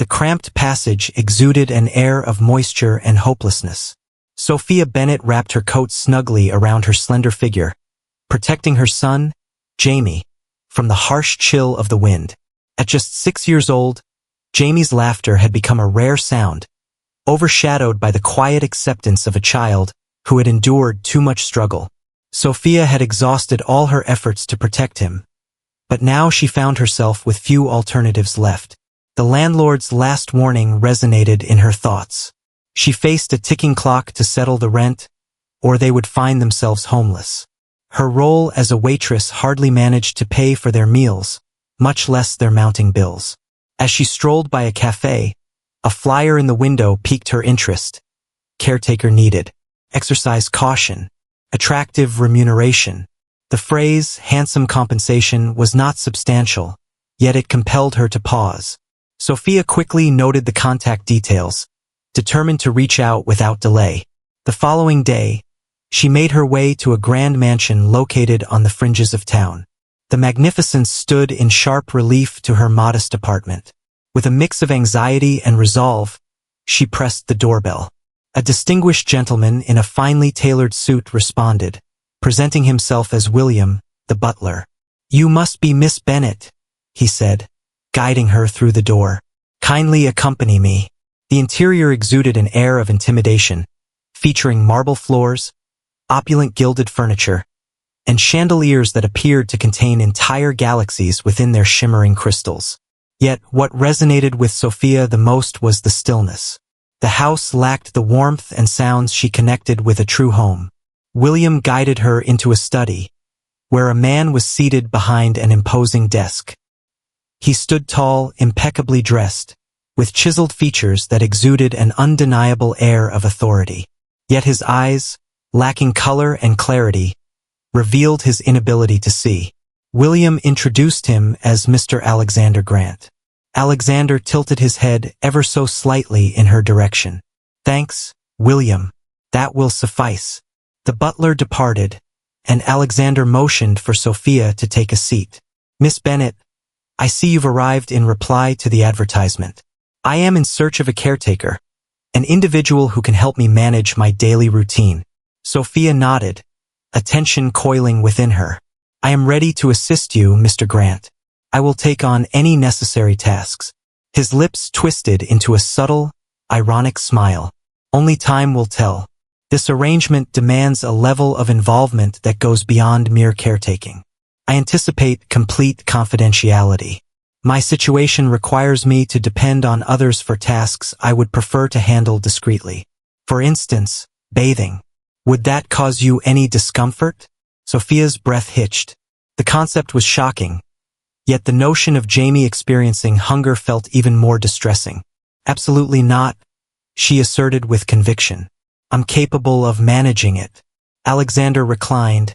The cramped passage exuded an air of moisture and hopelessness. Sophia Bennett wrapped her coat snugly around her slender figure, protecting her son, Jamie, from the harsh chill of the wind. At just 6 years old, Jamie's laughter had become a rare sound, overshadowed by the quiet acceptance of a child who had endured too much struggle. Sophia had exhausted all her efforts to protect him, but now she found herself with few alternatives left. The landlord's last warning resonated in her thoughts. She faced a ticking clock to settle the rent, or they would find themselves homeless. Her role as a waitress hardly managed to pay for their meals, much less their mounting bills. As she strolled by a cafe, a flyer in the window piqued her interest. Caretaker needed. Exercise caution. Attractive remuneration. The phrase, handsome compensation, was not substantial, yet it compelled her to pause. Sophia quickly noted the contact details, determined to reach out without delay. The following day, she made her way to a grand mansion located on the fringes of town. The magnificence stood in sharp relief to her modest apartment. With a mix of anxiety and resolve, she pressed the doorbell. A distinguished gentleman in a finely tailored suit responded, presenting himself as William, the butler. "You must be Miss Bennett," he said, guiding her through the door. "Kindly accompany me." The interior exuded an air of intimidation, featuring marble floors, opulent gilded furniture, and chandeliers that appeared to contain entire galaxies within their shimmering crystals. Yet what resonated with Sophia the most was the stillness. The house lacked the warmth and sounds she connected with a true home. William guided her into a study, where a man was seated behind an imposing desk. He stood tall, impeccably dressed, with chiseled features that exuded an undeniable air of authority. Yet his eyes, lacking color and clarity, revealed his inability to see. William introduced him as Mr. Alexander Grant. Alexander tilted his head ever so slightly in her direction. "Thanks, William. That will suffice." The butler departed, and Alexander motioned for Sophia to take a seat. "Miss Bennett, I see you've arrived in reply to the advertisement. I am in search of a caretaker, an individual who can help me manage my daily routine." Sophia nodded, a tension coiling within her. "I am ready to assist you, Mr. Grant. I will take on any necessary tasks." His lips twisted into a subtle, ironic smile. "Only time will tell. This arrangement demands a level of involvement that goes beyond mere caretaking. I anticipate complete confidentiality. My situation requires me to depend on others for tasks I would prefer to handle discreetly. For instance, bathing. Would that cause you any discomfort?" Sophia's breath hitched. The concept was shocking, yet the notion of Jamie experiencing hunger felt even more distressing. "Absolutely not," she asserted with conviction. "I'm capable of managing it." Alexander reclined,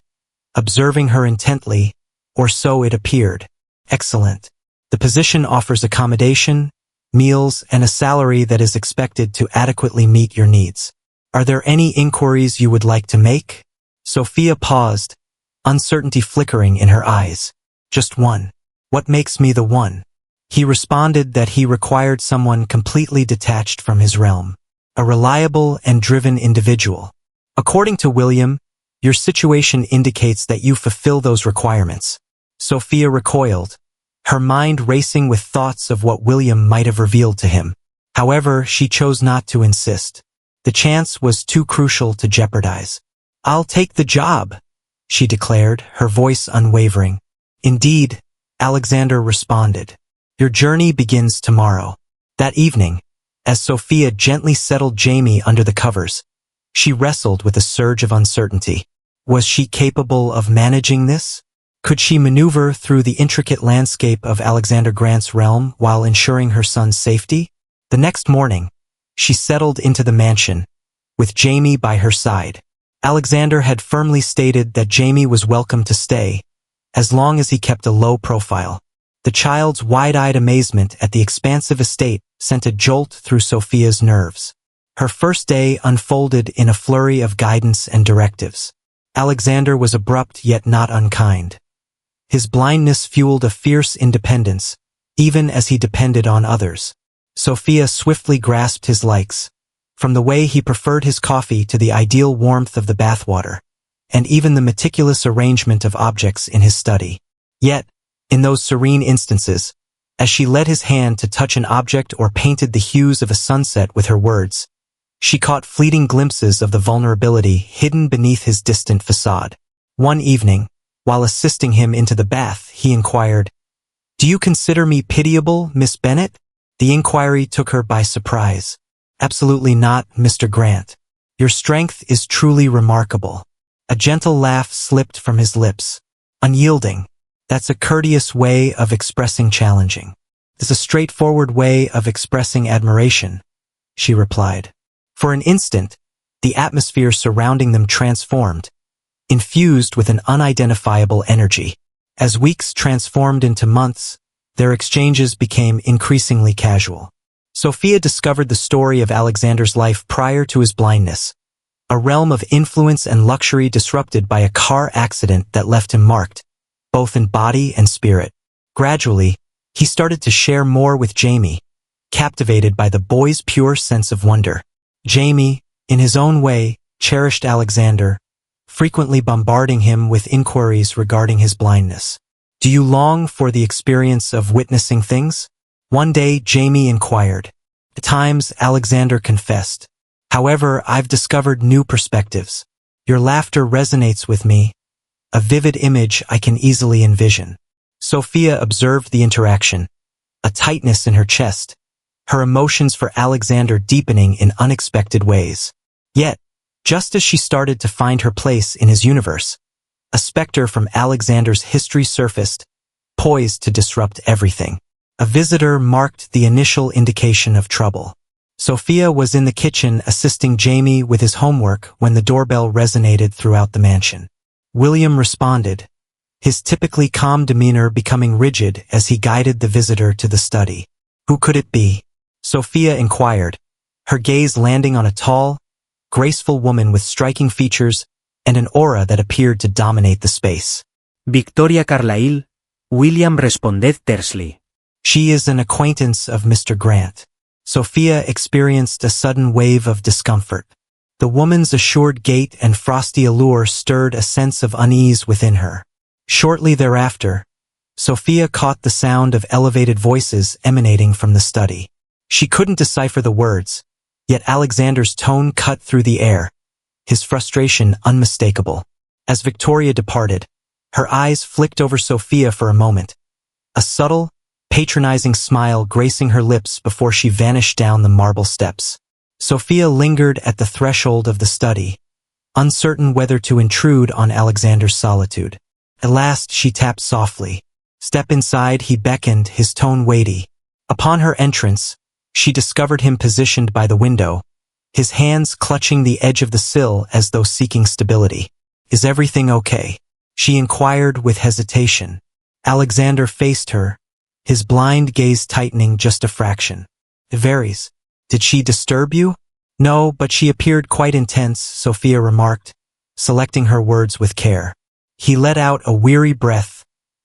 observing her intently, or so it appeared. "Excellent. The position offers accommodation, meals, and a salary that is expected to adequately meet your needs. Are there any inquiries you would like to make?" Sophia paused, uncertainty flickering in her eyes. "Just one. What makes me the one?" He responded that he required someone completely detached from his realm, a reliable and driven individual. "According to William, your situation indicates that you fulfill those requirements." Sophia recoiled, her mind racing with thoughts of what William might have revealed to him. However, she chose not to insist. The chance was too crucial to jeopardize. "I'll take the job," she declared, her voice unwavering. "Indeed," Alexander responded. "Your journey begins tomorrow." That evening, as Sophia gently settled Jamie under the covers, she wrestled with a surge of uncertainty. Was she capable of managing this? Could she maneuver through the intricate landscape of Alexander Grant's realm while ensuring her son's safety? The next morning, she settled into the mansion, with Jamie by her side. Alexander had firmly stated that Jamie was welcome to stay, as long as he kept a low profile. The child's wide-eyed amazement at the expansive estate sent a jolt through Sophia's nerves. Her first day unfolded in a flurry of guidance and directives. Alexander was abrupt yet not unkind. His blindness fueled a fierce independence, even as he depended on others. Sophia swiftly grasped his likes, from the way he preferred his coffee to the ideal warmth of the bathwater, and even the meticulous arrangement of objects in his study. Yet, in those serene instances, as she led his hand to touch an object or painted the hues of a sunset with her words, she caught fleeting glimpses of the vulnerability hidden beneath his distant facade. One evening, while assisting him into the bath, he inquired, "Do you consider me pitiable, Miss Bennet?" The inquiry took her by surprise. "Absolutely not, Mr. Grant. Your strength is truly remarkable." A gentle laugh slipped from his lips. "Unyielding. That's a courteous way of expressing challenging. It's a straightforward way of expressing admiration," she replied. For an instant, the atmosphere surrounding them transformed, infused with an unidentifiable energy. As weeks transformed into months, their exchanges became increasingly casual. Sophia discovered the story of Alexander's life prior to his blindness, a realm of influence and luxury disrupted by a car accident that left him marked, both in body and spirit. Gradually, he started to share more with Jamie, captivated by the boy's pure sense of wonder. Jamie, in his own way, cherished Alexander, frequently bombarding him with inquiries regarding his blindness. "Do you long for the experience of witnessing things?" One day, Jamie inquired. "At times," Alexander confessed. "However, I've discovered new perspectives. Your laughter resonates with me, a vivid image I can easily envision." Sophia observed the interaction, a tightness in her chest, her emotions for Alexander deepening in unexpected ways. Yet, just as she started to find her place in his universe, a specter from Alexander's history surfaced, poised to disrupt everything. A visitor marked the initial indication of trouble. Sophia was in the kitchen assisting Jamie with his homework when the doorbell resonated throughout the mansion. William responded, his typically calm demeanor becoming rigid as he guided the visitor to the study. "Who could it be?" Sophia inquired, her gaze landing on a tall, graceful woman with striking features and an aura that appeared to dominate the space. Victoria Carlyle, William responded tersely. "She is an acquaintance of Mr. Grant." Sophia experienced a sudden wave of discomfort. The woman's assured gait and frosty allure stirred a sense of unease within her. Shortly thereafter, Sophia caught the sound of elevated voices emanating from the study. She couldn't decipher the words, yet Alexander's tone cut through the air, his frustration unmistakable. As Victoria departed, her eyes flicked over Sophia for a moment, a subtle, patronizing smile gracing her lips before she vanished down the marble steps. Sophia lingered at the threshold of the study, uncertain whether to intrude on Alexander's solitude. At last she tapped softly. "Step inside," he beckoned, his tone weighty. Upon her entrance, she discovered him positioned by the window, his hands clutching the edge of the sill as though seeking stability. "Is everything okay?" she inquired with hesitation. Alexander faced her, his blind gaze tightening just a fraction. "It varies. Did she disturb you?" "No, but she appeared quite intense," Sophia remarked, selecting her words with care. He let out a weary breath,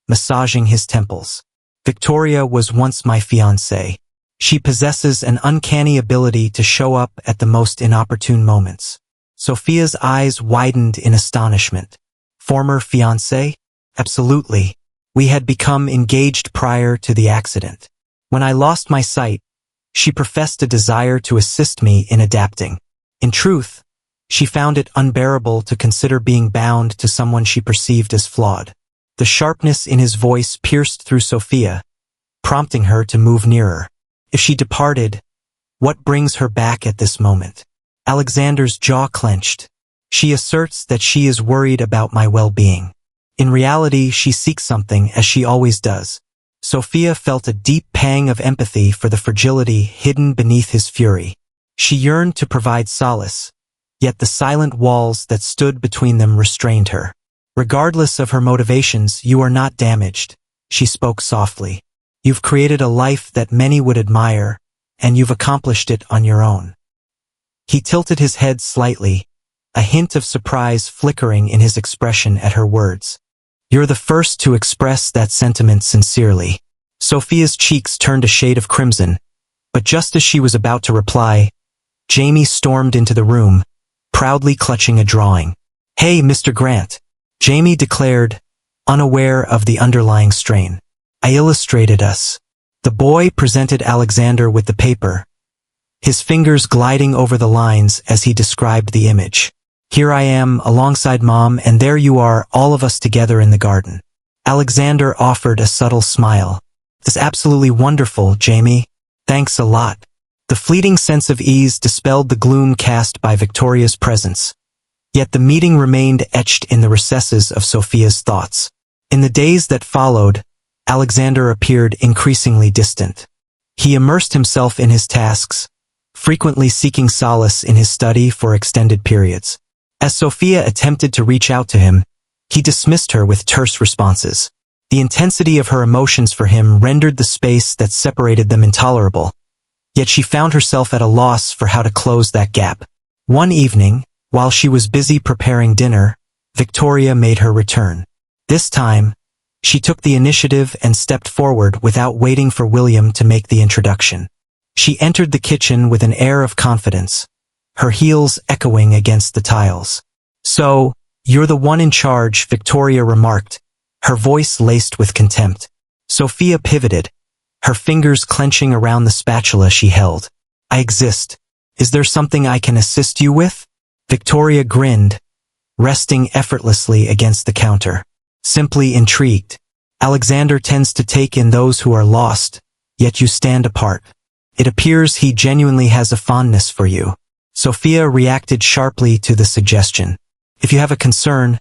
massaging his temples. "Victoria was once my fiancée. She possesses an uncanny ability to show up at the most inopportune moments." Sophia's eyes widened in astonishment. "Former fiancée?" "Absolutely. We had become engaged prior to the accident. When I lost my sight, she professed a desire to assist me in adapting. In truth, she found it unbearable to consider being bound to someone she perceived as flawed." The sharpness in his voice pierced through Sophia, prompting her to move nearer. "If she departed, what brings her back at this moment?" Alexander's jaw clenched. "She asserts that she is worried about my well-being. In reality, she seeks something, as she always does." Sophia felt a deep pang of empathy for the fragility hidden beneath his fury. She yearned to provide solace, yet the silent walls that stood between them restrained her. "Regardless of her motivations, you are not damaged," she spoke softly. "You've created a life that many would admire, and you've accomplished it on your own." He tilted his head slightly, a hint of surprise flickering in his expression at her words. "You're the first to express that sentiment sincerely." Sophia's cheeks turned a shade of crimson, But just as she was about to reply, Jamie stormed into the room, proudly clutching a drawing. "Hey, Mr. Grant," Jamie declared, unaware of the underlying strain. "I illustrated us." The boy presented Alexander with the paper, his fingers gliding over the lines as he described the image. "Here I am, alongside Mom, and there you are, all of us together in the garden." Alexander offered a subtle smile. "That's absolutely wonderful, Jamie. Thanks a lot." The fleeting sense of ease dispelled the gloom cast by Victoria's presence. Yet the meeting remained etched in the recesses of Sophia's thoughts. In the days that followed, Alexander appeared increasingly distant. He immersed himself in his tasks, frequently seeking solace in his study for extended periods. As Sophia attempted to reach out to him, he dismissed her with terse responses. The intensity of her emotions for him rendered the space that separated them intolerable. Yet she found herself at a loss for how to close that gap. One evening, while she was busy preparing dinner, Victoria made her return. This time, she took the initiative and stepped forward without waiting for William to make the introduction. She entered the kitchen with an air of confidence, her heels echoing against the tiles. "So, you're the one in charge," Victoria remarked, her voice laced with contempt. Sophia pivoted, her fingers clenching around the spatula she held. "I exist. Is there something I can assist you with?" Victoria grinned, resting effortlessly against the counter. "Simply intrigued. Alexander tends to take in those who are lost, yet you stand apart. It appears he genuinely has a fondness for you." Sophia reacted sharply to the suggestion. "If you have a concern,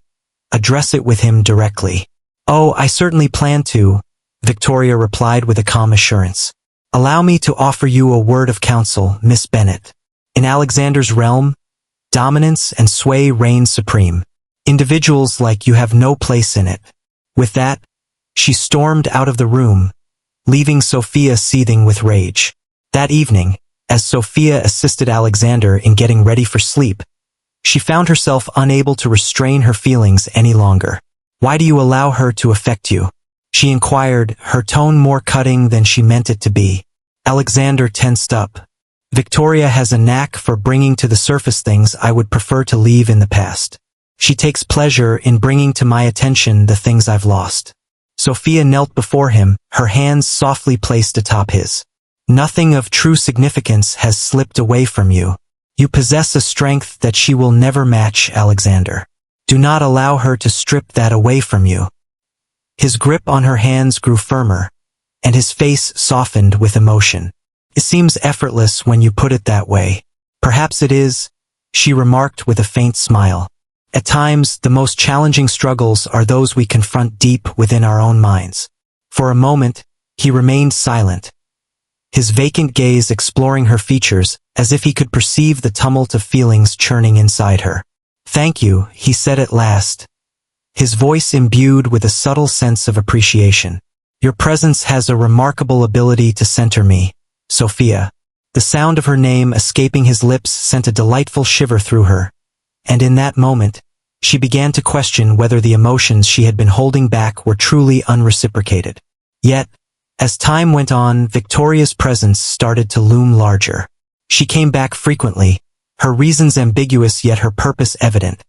address it with him directly." "Oh, I certainly plan to," Victoria replied with a calm assurance. "Allow me to offer you a word of counsel, Miss Bennet. In Alexander's realm, dominance and sway reign supreme. Individuals like you have no place in it." With that, she stormed out of the room, leaving Sophia seething with rage. That evening, as Sophia assisted Alexander in getting ready for sleep, she found herself unable to restrain her feelings any longer. "Why do you allow her to affect you?" she inquired, her tone more cutting than she meant it to be. Alexander tensed up. "Victoria has a knack for bringing to the surface things I would prefer to leave in the past. She takes pleasure in bringing to my attention the things I've lost." Sophia knelt before him, her hands softly placed atop his. "Nothing of true significance has slipped away from you. You possess a strength that she will never match, Alexander. Do not allow her to strip that away from you." His grip on her hands grew firmer, and his face softened with emotion. "It seems effortless when you put it that way." "Perhaps it is," she remarked with a faint smile. "At times, the most challenging struggles are those we confront deep within our own minds." For a moment, he remained silent, his vacant gaze exploring her features as if he could perceive the tumult of feelings churning inside her. "Thank you," he said at last, his voice imbued with a subtle sense of appreciation. "Your presence has a remarkable ability to center me, Sophia." The sound of her name escaping his lips sent a delightful shiver through her, and in that moment, she began to question whether the emotions she had been holding back were truly unreciprocated. Yet, as time went on, Victoria's presence started to loom larger. She came back frequently, her reasons ambiguous yet her purpose evident: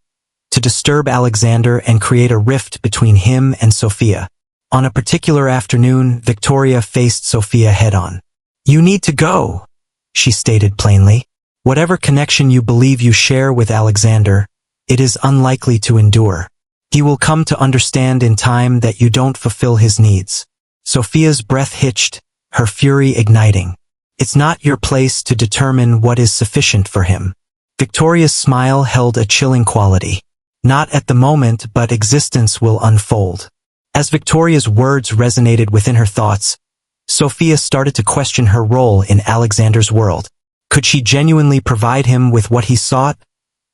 to disturb Alexander and create a rift between him and Sophia. On a particular afternoon, Victoria faced Sophia head-on. "You need to go," she stated plainly. "Whatever connection you believe you share with Alexander, it is unlikely to endure. He will come to understand in time that you don't fulfill his needs." Sophia's breath hitched, her fury igniting. "It's not your place to determine what is sufficient for him." Victoria's smile held a chilling quality. "Not at the moment, but existence will unfold." As Victoria's words resonated within her thoughts, Sophia started to question her role in Alexander's world. Could she genuinely provide him with what he sought,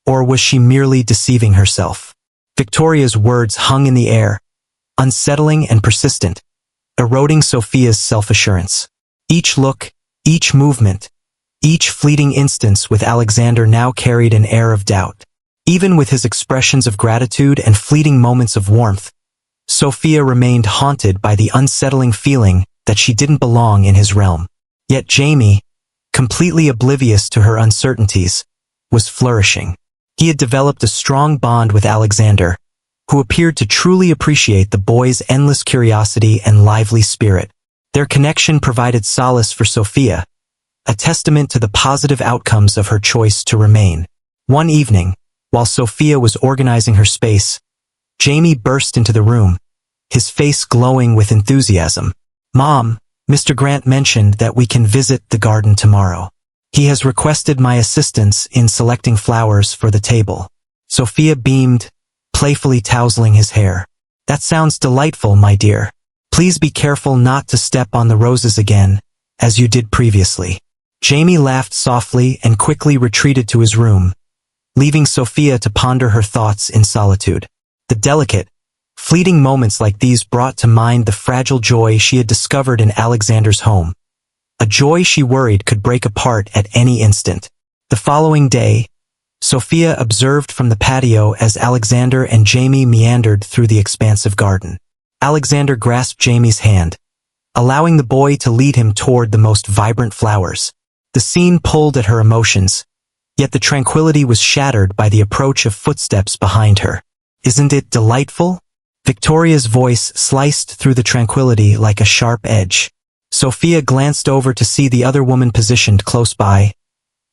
or was she merely deceiving herself? Victoria's words hung in the air, unsettling and persistent, eroding Sophia's self-assurance. Each look, each movement, each fleeting instance with Alexander now carried an air of doubt. Even with his expressions of gratitude and fleeting moments of warmth, Sophia remained haunted by the unsettling feeling that she didn't belong in his realm. Yet Jamie, completely oblivious to her uncertainties, was flourishing. He had developed a strong bond with Alexander, who appeared to truly appreciate the boy's endless curiosity and lively spirit. Their connection provided solace for Sophia, a testament to the positive outcomes of her choice to remain. One evening, while Sophia was organizing her space, Jamie burst into the room, his face glowing with enthusiasm. "Mom, Mr. Grant mentioned that we can visit the garden tomorrow. He has requested my assistance in selecting flowers for the table." Sophia beamed, playfully tousling his hair. "That sounds delightful, my dear. Please be careful not to step on the roses again, as you did previously." Jamie laughed softly and quickly retreated to his room, leaving Sophia to ponder her thoughts in solitude. The delicate, fleeting moments like these brought to mind the fragile joy she had discovered in Alexander's home, a joy she worried could break apart at any instant. The following day, Sophia observed from the patio as Alexander and Jamie meandered through the expansive garden. Alexander grasped Jamie's hand, allowing the boy to lead him toward the most vibrant flowers. The scene pulled at her emotions, yet the tranquility was shattered by the approach of footsteps behind her. "Isn't it delightful?" Victoria's voice sliced through the tranquility like a sharp edge. Sophia glanced over to see the other woman positioned close by,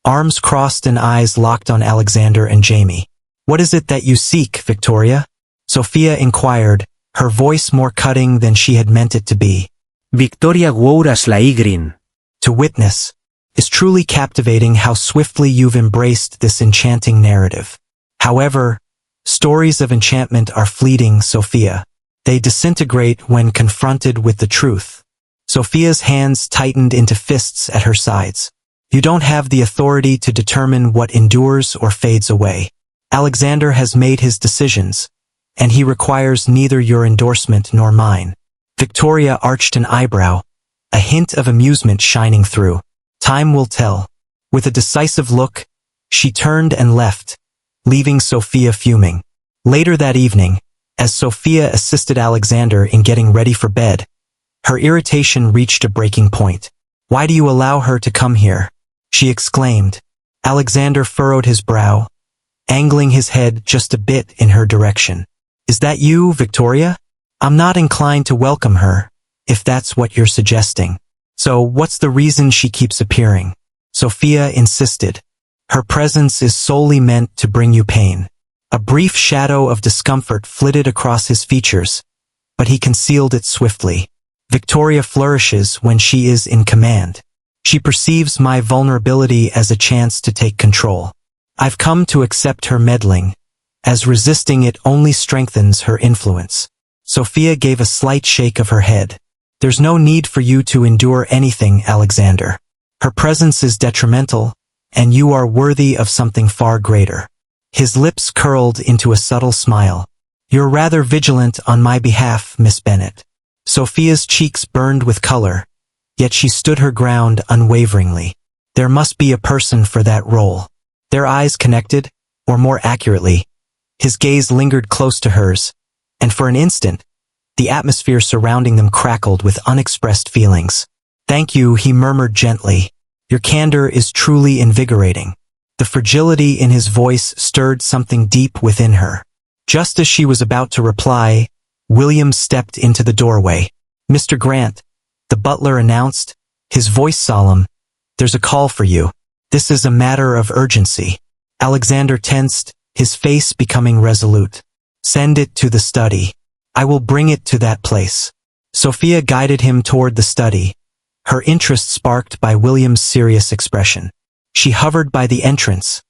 arms crossed and eyes locked on Alexander and Jamie. "What is it that you seek, Victoria?" Sophia inquired, her voice more cutting than she had meant it to be. Victoria Gouras la Igrin. "To witness. It's truly captivating how swiftly you've embraced this enchanting narrative. However, stories of enchantment are fleeting, Sophia. They disintegrate when confronted with the truth." Sophia's hands tightened into fists at her sides. "You don't have the authority to determine what endures or fades away. Alexander has made his decisions, and he requires neither your endorsement nor mine." Victoria arched an eyebrow, a hint of amusement shining through. "Time will tell." With a decisive look, she turned and left, leaving Sophia fuming. Later that evening, as Sophia assisted Alexander in getting ready for bed, her irritation reached a breaking point. "Why do you allow her to come here?" she exclaimed. Alexander furrowed his brow, angling his head just a bit in her direction. "Is that you, Victoria? I'm not inclined to welcome her, if that's what you're suggesting. So what's the reason she keeps appearing?" Sophia insisted. "Her presence is solely meant to bring you pain." A brief shadow of discomfort flitted across his features, but he concealed it swiftly. "Victoria flourishes when she is in command. She perceives my vulnerability as a chance to take control. I've come to accept her meddling, as resisting it only strengthens her influence." Sophia gave a slight shake of her head. "There's no need for you to endure anything, Alexander. Her presence is detrimental, and you are worthy of something far greater." His lips curled into a subtle smile. "You're rather vigilant on my behalf, Miss Bennet." Sophia's cheeks burned with color, yet she stood her ground unwaveringly. There must be a person for that role. Their eyes connected, or more accurately, his gaze lingered close to hers, and for an instant, the atmosphere surrounding them crackled with unexpressed feelings. "Thank you," he murmured gently. "Your candor is truly invigorating." The fragility in his voice stirred something deep within her. Just as she was about to reply, William stepped into the doorway. "Mr. Grant," the butler announced, his voice solemn, "there's a call for you. This is a matter of urgency." Alexander tensed, his face becoming resolute. "Send it to the study. I will bring it to that place." Sophia guided him toward the study, her interest sparked by William's serious expression. She hovered by the entrance,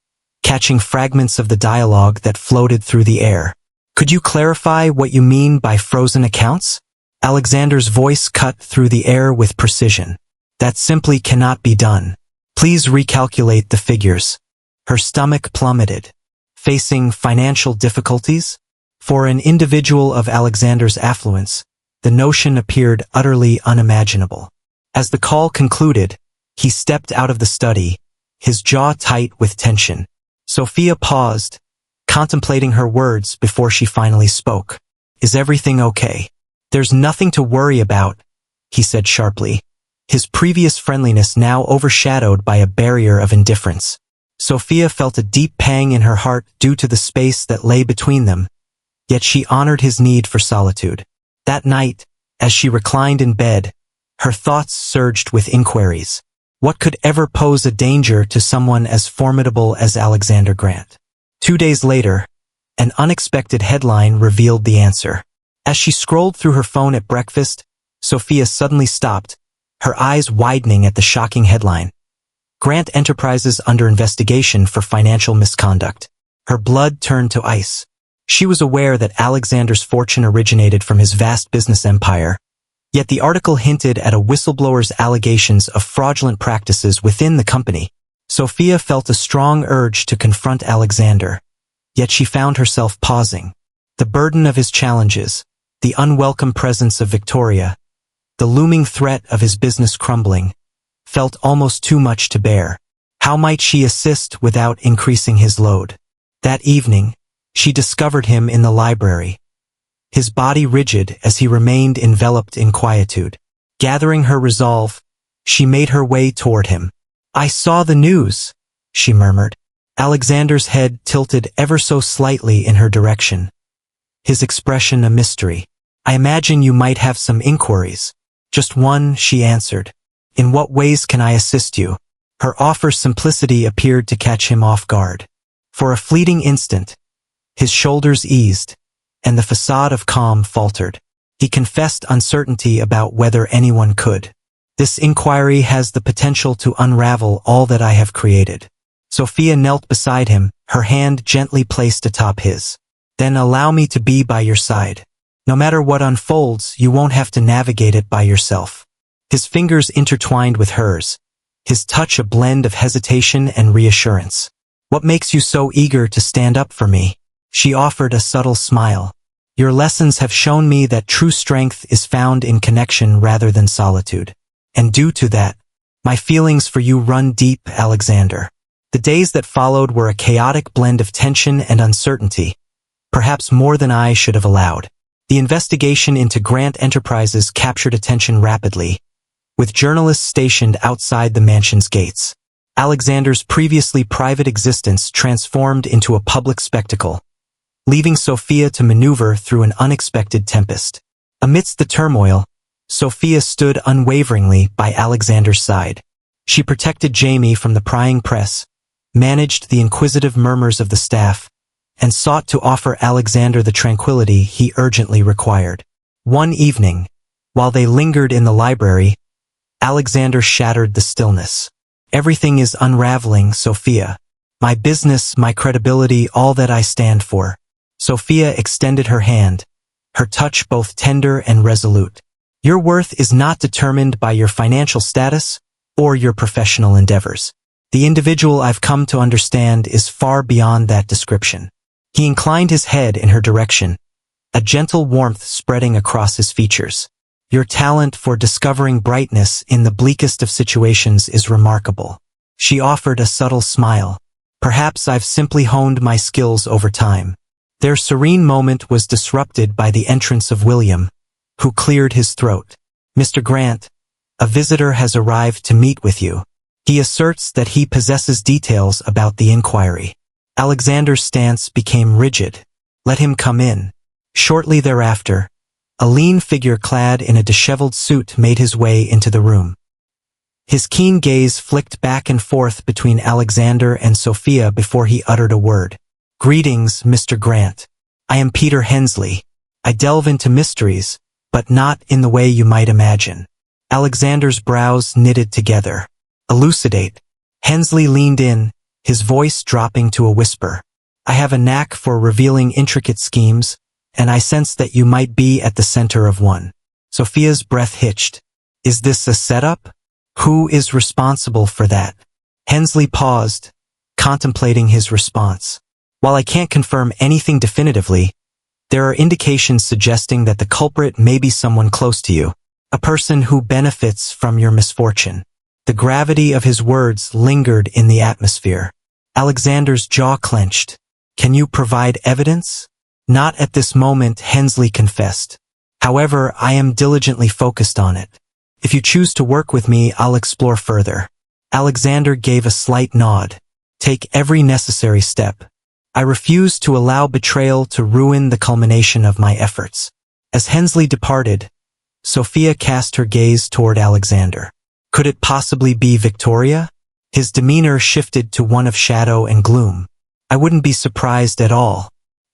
catching fragments of the dialogue that floated through the air. "Could you clarify what you mean by frozen accounts?" Alexander's voice cut through the air with precision. "That simply cannot be done. Please recalculate the figures." Her stomach plummeted. Facing financial difficulties? For an individual of Alexander's affluence, the notion appeared utterly unimaginable. As the call concluded, he stepped out of the study, his jaw tight with tension. Sophia paused, contemplating her words before she finally spoke. "Is everything okay?" "There's nothing to worry about," he said sharply. his previous friendliness now overshadowed by a barrier of indifference. Sophia felt a deep pang in her heart due to the space that lay between them, yet she honored his need for solitude. That night, as she reclined in bed, her thoughts surged with inquiries. What could ever pose a danger to someone as formidable as Alexander Grant? 2 days later, an unexpected headline revealed the answer. As she scrolled through her phone at breakfast, Sophia suddenly stopped, her eyes widening at the shocking headline. Grant Enterprises under investigation for financial misconduct. Her blood turned to ice. She was aware that Alexander's fortune originated from his vast business empire, yet the article hinted at a whistleblower's allegations of fraudulent practices within the company. Sophia felt a strong urge to confront Alexander, yet she found herself pausing. The burden of his challenges, the unwelcome presence of Victoria, the looming threat of his business crumbling, felt almost too much to bear. How might she assist without increasing his load? That evening, she discovered him in the library, his body rigid as he remained enveloped in quietude. Gathering her resolve, she made her way toward him. "I saw the news," she murmured. Alexander's head tilted ever so slightly in her direction, his expression a mystery. "I imagine you might have some inquiries." "Just one," she answered. "In what ways can I assist you?" Her offer's simplicity appeared to catch him off guard. For a fleeting instant, his shoulders eased, and the facade of calm faltered. He confessed uncertainty about whether anyone could. "This inquiry has the potential to unravel all that I have created." Sophia knelt beside him, her hand gently placed atop his. "Then allow me to be by your side. No matter what unfolds, you won't have to navigate it by yourself." His fingers intertwined with hers, his touch a blend of hesitation and reassurance. "What makes you so eager to stand up for me?" She offered a subtle smile. "Your lessons have shown me that true strength is found in connection rather than solitude. And due to that, my feelings for you run deep, Alexander." The days that followed were a chaotic blend of tension and uncertainty, perhaps more than I should have allowed. The investigation into Grant Enterprises captured attention rapidly, with journalists stationed outside the mansion's gates. Alexander's previously private existence transformed into a public spectacle, leaving Sophia to maneuver through an unexpected tempest. Amidst the turmoil, Sophia stood unwaveringly by Alexander's side. She protected Jamie from the prying press, managed the inquisitive murmurs of the staff, and sought to offer Alexander the tranquility he urgently required. One evening, while they lingered in the library, Alexander shattered the stillness. "Everything is unraveling, Sophia. My business, my credibility, all that I stand for." Sophia extended her hand, her touch both tender and resolute. "Your worth is not determined by your financial status or your professional endeavors. The individual I've come to understand is far beyond that description." He inclined his head in her direction, a gentle warmth spreading across his features. "Your talent for discovering brightness in the bleakest of situations is remarkable." She offered a subtle smile. "Perhaps I've simply honed my skills over time." Their serene moment was disrupted by the entrance of William, who cleared his throat. "Mr. Grant, a visitor has arrived to meet with you. He asserts that he possesses details about the inquiry." Alexander's stance became rigid. "Let him come in." Shortly thereafter, a lean figure clad in a disheveled suit made his way into the room. His keen gaze flicked back and forth between Alexander and Sophia before he uttered a word. "Greetings, Mr. Grant. I am Peter Hensley. I delve into mysteries, but not in the way you might imagine." Alexander's brows knitted together. "Elucidate." Hensley leaned in, his voice dropping to a whisper. "I have a knack for revealing intricate schemes, and I sense that you might be at the center of one." Sophia's breath hitched. "Is this a setup? Who is responsible for that?" Hensley paused, contemplating his response. "While I can't confirm anything definitively, there are indications suggesting that the culprit may be someone close to you, a person who benefits from your misfortune." The gravity of his words lingered in the atmosphere. Alexander's jaw clenched. "Can you provide evidence?" "Not at this moment," Hensley confessed. "However, I am diligently focused on it." If you choose to work with me, I'll explore further. Alexander gave a slight nod. Take every necessary step. I refuse to allow betrayal to ruin the culmination of my efforts. As Hensley departed, Sophia cast her gaze toward Alexander. Could it possibly be Victoria? His demeanor shifted to one of shadow and gloom. I wouldn't be surprised at all.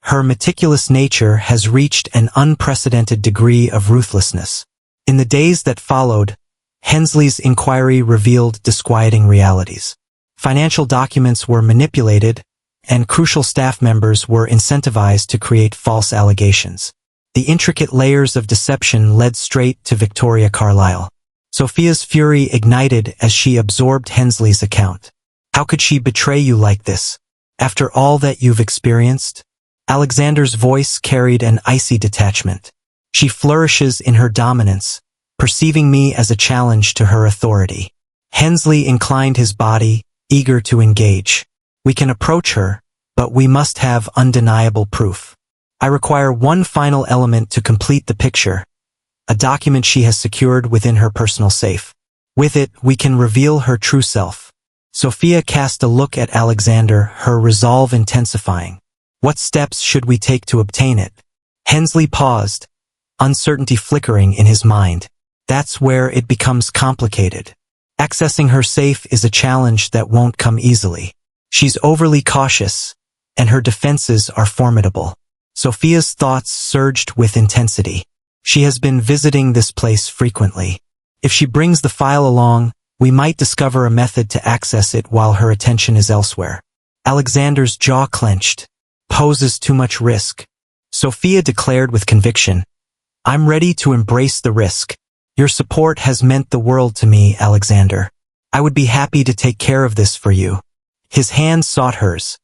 Her meticulous nature has reached an unprecedented degree of ruthlessness. In the days that followed, Hensley's inquiry revealed disquieting realities. Financial documents were manipulated, and crucial staff members were incentivized to create false allegations. The intricate layers of deception led straight to Victoria Carlyle. Sophia's fury ignited as she absorbed Hensley's account. How could she betray you like this? After all that you've experienced? Alexander's voice carried an icy detachment. She flourishes in her dominance, perceiving me as a challenge to her authority. Hensley inclined his body, eager to engage. We can approach her, but we must have undeniable proof. I require one final element to complete the picture, a document she has secured within her personal safe. With it, we can reveal her true self. Sophia cast a look at Alexander, her resolve intensifying. What steps should we take to obtain it? Hensley paused, uncertainty flickering in his mind. That's where it becomes complicated. Accessing her safe is a challenge that won't come easily. She's overly cautious, and her defenses are formidable. Sophia's thoughts surged with intensity. She has been visiting this place frequently. If she brings the file along, we might discover a method to access it while her attention is elsewhere. Alexander's jaw clenched. Poses too much risk. Sophia declared with conviction, I'm ready to embrace the risk. Your support has meant the world to me, Alexander. I would be happy to take care of this for you. His hand sought hers,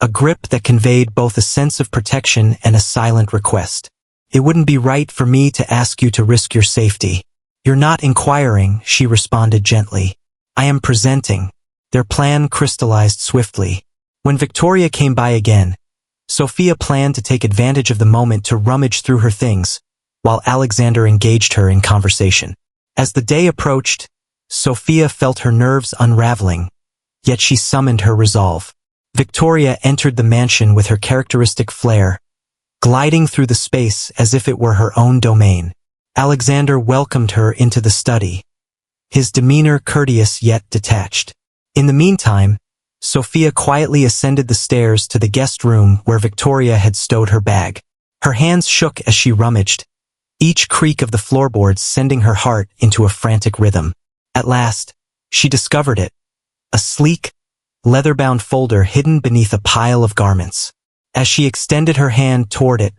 a grip that conveyed both a sense of protection and a silent request. It wouldn't be right for me to ask you to risk your safety. You're not inquiring, she responded gently. I am presenting. Their plan crystallized swiftly. When Victoria came by again, Sophia planned to take advantage of the moment to rummage through her things, while Alexander engaged her in conversation. As the day approached, Sophia felt her nerves unraveling, yet she summoned her resolve. Victoria entered the mansion with her characteristic flair, gliding through the space as if it were her own domain. Alexander welcomed her into the study, his demeanor courteous yet detached. In the meantime, Sophia quietly ascended the stairs to the guest room where Victoria had stowed her bag. Her hands shook as she rummaged, each creak of the floorboards sending her heart into a frantic rhythm. At last, she discovered it, a sleek, leather-bound folder hidden beneath a pile of garments. As she extended her hand toward it,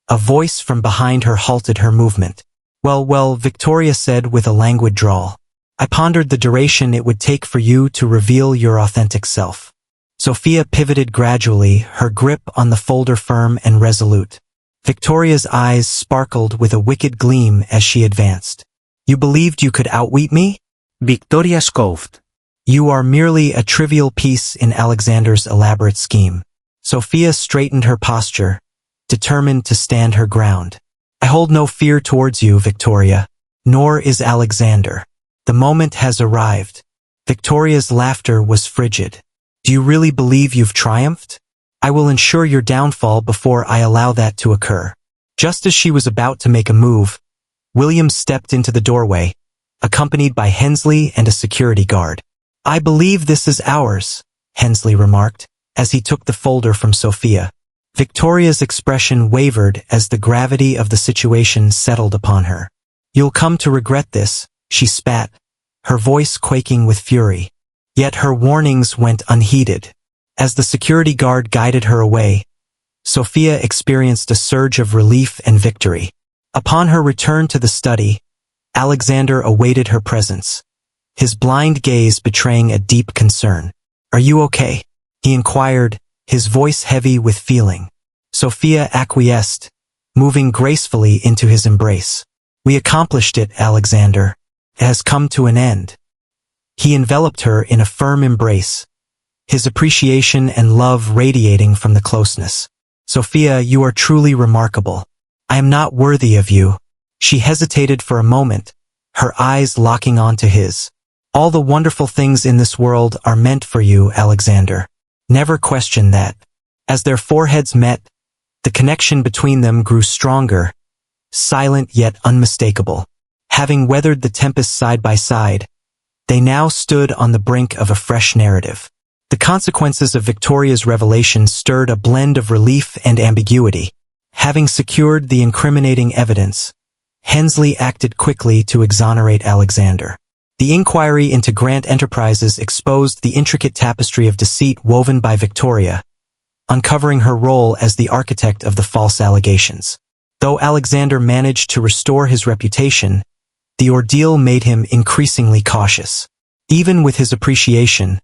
a voice from behind her halted her movement. Well, Victoria said with a languid drawl. I pondered the duration it would take for you to reveal your authentic self. Sophia pivoted gradually, her grip on the folder firm and resolute. Victoria's eyes sparkled with a wicked gleam as she advanced. You believed you could outwit me? Victoria scoffed. You are merely a trivial piece in Alexander's elaborate scheme. Sophia straightened her posture, determined to stand her ground. I hold no fear towards you, Victoria, nor is Alexander. The moment has arrived. Victoria's laughter was frigid. Do you really believe you've triumphed? I will ensure your downfall before I allow that to occur. Just as she was about to make a move, William stepped into the doorway, accompanied by Hensley and a security guard. I believe this is ours, Hensley remarked, as he took the folder from Sophia. Victoria's expression wavered as the gravity of the situation settled upon her. You'll come to regret this, she spat, her voice quaking with fury. Yet her warnings went unheeded. As the security guard guided her away, Sophia experienced a surge of relief and victory. Upon her return to the study, Alexander awaited her presence, his blind gaze betraying a deep concern. Are you okay? He inquired, his voice heavy with feeling. Sophia acquiesced, moving gracefully into his embrace. We accomplished it, Alexander. It has come to an end. He enveloped her in a firm embrace, his appreciation and love radiating from the closeness. Sophia, you are truly remarkable. I am not worthy of you. She hesitated for a moment, her eyes locking onto his. All the wonderful things in this world are meant for you, Alexander. Never question that. As their foreheads met, the connection between them grew stronger, silent yet unmistakable. Having weathered the tempest side by side, they now stood on the brink of a fresh narrative. The consequences of Victoria's revelation stirred a blend of relief and ambiguity. Having secured the incriminating evidence, Hensley acted quickly to exonerate Alexander. The inquiry into Grant Enterprises exposed the intricate tapestry of deceit woven by Victoria, uncovering her role as the architect of the false allegations. Though Alexander managed to restore his reputation, the ordeal made him increasingly cautious. Even with his appreciation,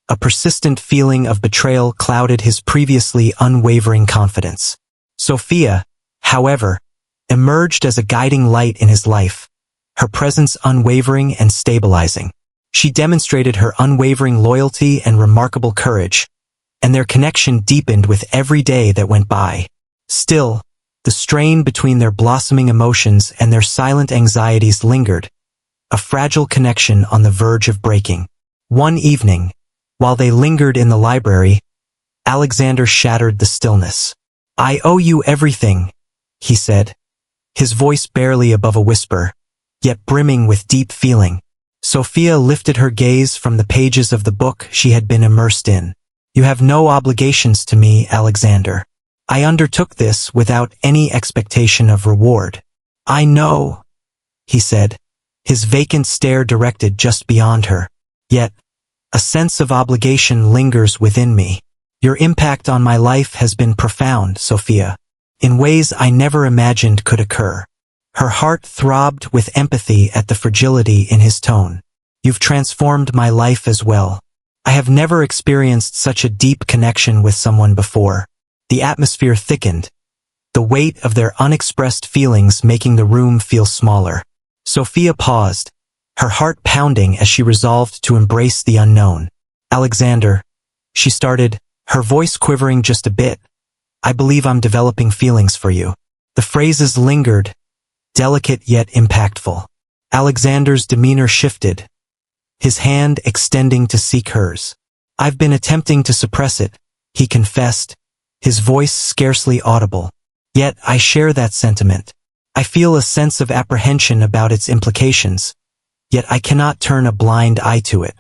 a persistent feeling of betrayal clouded his previously unwavering confidence. Sophia, however, emerged as a guiding light in his life, her presence unwavering and stabilizing. She demonstrated her unwavering loyalty and remarkable courage, and their connection deepened with every day that went by. Still, the strain between their blossoming emotions and their silent anxieties lingered, a fragile connection on the verge of breaking. One evening, while they lingered in the library, Alexander shattered the stillness. "I owe you everything," he said, his voice barely above a whisper, yet brimming with deep feeling. Sophia lifted her gaze from the pages of the book she had been immersed in. "You have no obligations to me, Alexander. I undertook this without any expectation of reward." "I know," he said, his vacant stare directed just beyond her. "Yet, a sense of obligation lingers within me. Your impact on my life has been profound, Sophia, in ways I never imagined could occur." Her heart throbbed with empathy at the fragility in his tone. "You've transformed my life as well. I have never experienced such a deep connection with someone before." The atmosphere thickened, the weight of their unexpressed feelings making the room feel smaller. Sophia paused, her heart pounding as she resolved to embrace the unknown. "Alexander," she started, her voice quivering just a bit, "I believe I'm developing feelings for you." The phrases lingered, delicate yet impactful. Alexander's demeanor shifted, his hand extending to seek hers. "I've been attempting to suppress it," he confessed, his voice scarcely audible. "Yet I share that sentiment. I feel a sense of apprehension about its implications, yet I cannot turn a blind eye to it."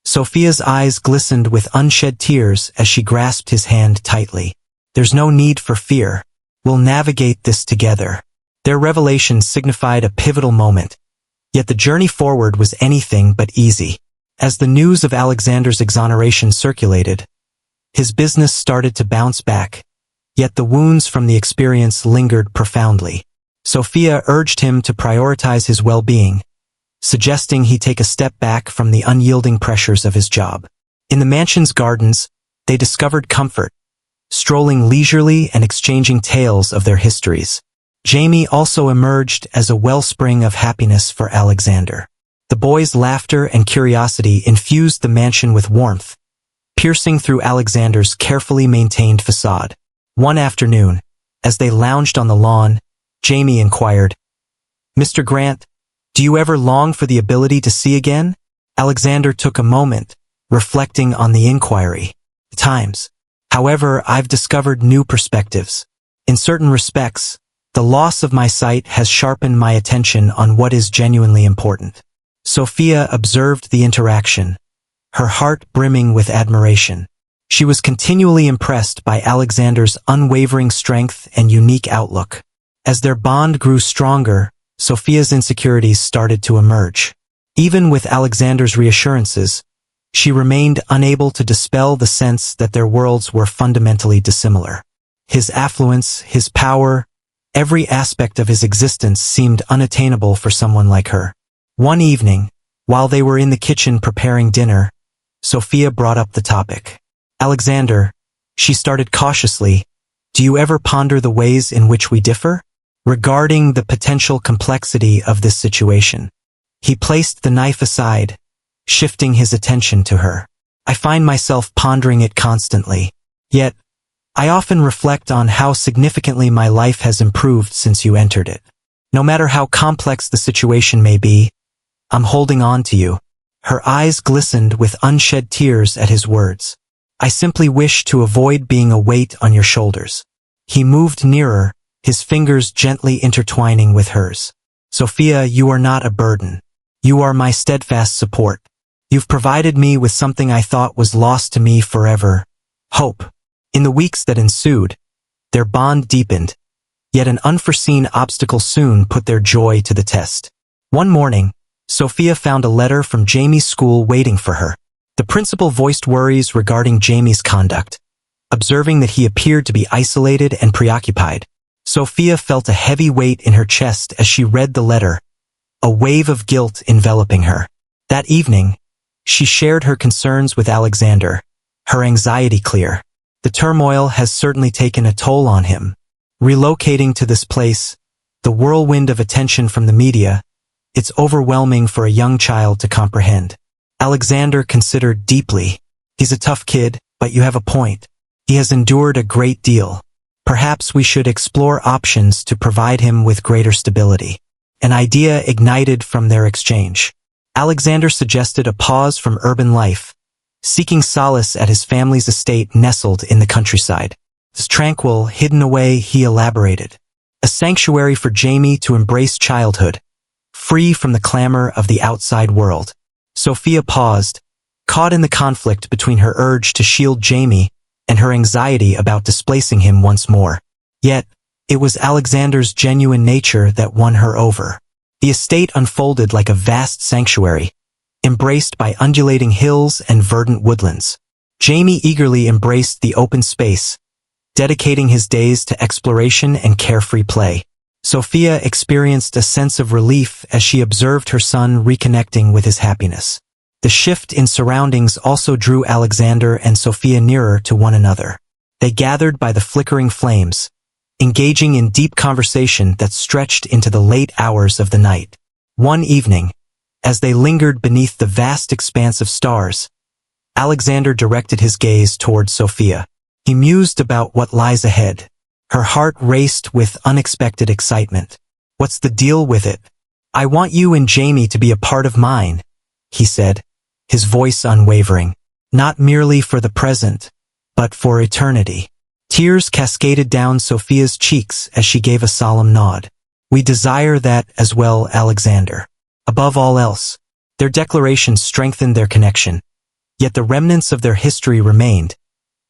Sophia's eyes glistened with unshed tears as she grasped his hand tightly. "There's no need for fear. We'll navigate this together." Their revelation signified a pivotal moment, yet the journey forward was anything but easy. As the news of Alexander's exoneration circulated, his business started to bounce back, yet the wounds from the experience lingered profoundly. Sophia urged him to prioritize his well-being, suggesting he take a step back from the unyielding pressures of his job. In the mansion's gardens, they discovered comfort, strolling leisurely and exchanging tales of their histories. Jamie also emerged as a wellspring of happiness for Alexander. The boys' laughter and curiosity infused the mansion with warmth, piercing through Alexander's carefully maintained facade. One afternoon, as they lounged on the lawn, Jamie inquired, "Mr. Grant, do you ever long for the ability to see again?" Alexander took a moment, reflecting on the inquiry. "At times. However, I've discovered new perspectives. In certain respects, the loss of my sight has sharpened my attention on what is genuinely important." Sophia observed the interaction, her heart brimming with admiration. She was continually impressed by Alexander's unwavering strength and unique outlook. As their bond grew stronger, Sophia's insecurities started to emerge. Even with Alexander's reassurances, she remained unable to dispel the sense that their worlds were fundamentally dissimilar. His affluence, his power, every aspect of his existence seemed unattainable for someone like her. One evening, while they were in the kitchen preparing dinner, Sophia brought up the topic. "Alexander," she started cautiously, "do you ever ponder the ways in which we differ?" Regarding the potential complexity of this situation, he placed the knife aside, shifting his attention to her. "I find myself pondering it constantly. Yet, I often reflect on how significantly my life has improved since you entered it. No matter how complex the situation may be, I'm holding on to you." Her eyes glistened with unshed tears at his words. "I simply wish to avoid being a weight on your shoulders." He moved nearer, his fingers gently intertwining with hers. "Sophia, you are not a burden. You are my steadfast support. You've provided me with something I thought was lost to me forever: hope." In the weeks that ensued, their bond deepened, yet an unforeseen obstacle soon put their joy to the test. One morning, Sophia found a letter from Jamie's school waiting for her. The principal voiced worries regarding Jamie's conduct, observing that he appeared to be isolated and preoccupied. Sophia felt a heavy weight in her chest as she read the letter, a wave of guilt enveloping her. That evening, she shared her concerns with Alexander, her anxiety clear. "The turmoil has certainly taken a toll on him. Relocating to this place, the whirlwind of attention from the media, it's overwhelming for a young child to comprehend." Alexander considered deeply. "He's a tough kid, but you have a point. He has endured a great deal. Perhaps we should explore options to provide him with greater stability." An idea ignited from their exchange. Alexander suggested a pause from urban life, seeking solace at his family's estate nestled in the countryside. This tranquil, hidden away, he elaborated. A sanctuary for Jamie to embrace childhood, free from the clamor of the outside world. Sophia paused, caught in the conflict between her urge to shield Jamie and her anxiety about displacing him once more. Yet, it was Alexander's genuine nature that won her over. The estate unfolded like a vast sanctuary, embraced by undulating hills and verdant woodlands. Jamie eagerly embraced the open space, dedicating his days to exploration and carefree play. Sophia experienced a sense of relief as she observed her son reconnecting with his happiness. The shift in surroundings also drew Alexander and Sophia nearer to one another. They gathered by the flickering flames, engaging in deep conversation that stretched into the late hours of the night. One evening, as they lingered beneath the vast expanse of stars, Alexander directed his gaze towards Sophia. He mused about what lies ahead. Her heart raced with unexpected excitement. "What's the deal with it? I want you and Jamie to be a part of mine," he said, his voice unwavering. "Not merely for the present, but for eternity." Tears cascaded down Sophia's cheeks as she gave a solemn nod. "We desire that as well, Alexander." Above all else, their declaration strengthened their connection, yet the remnants of their history remained,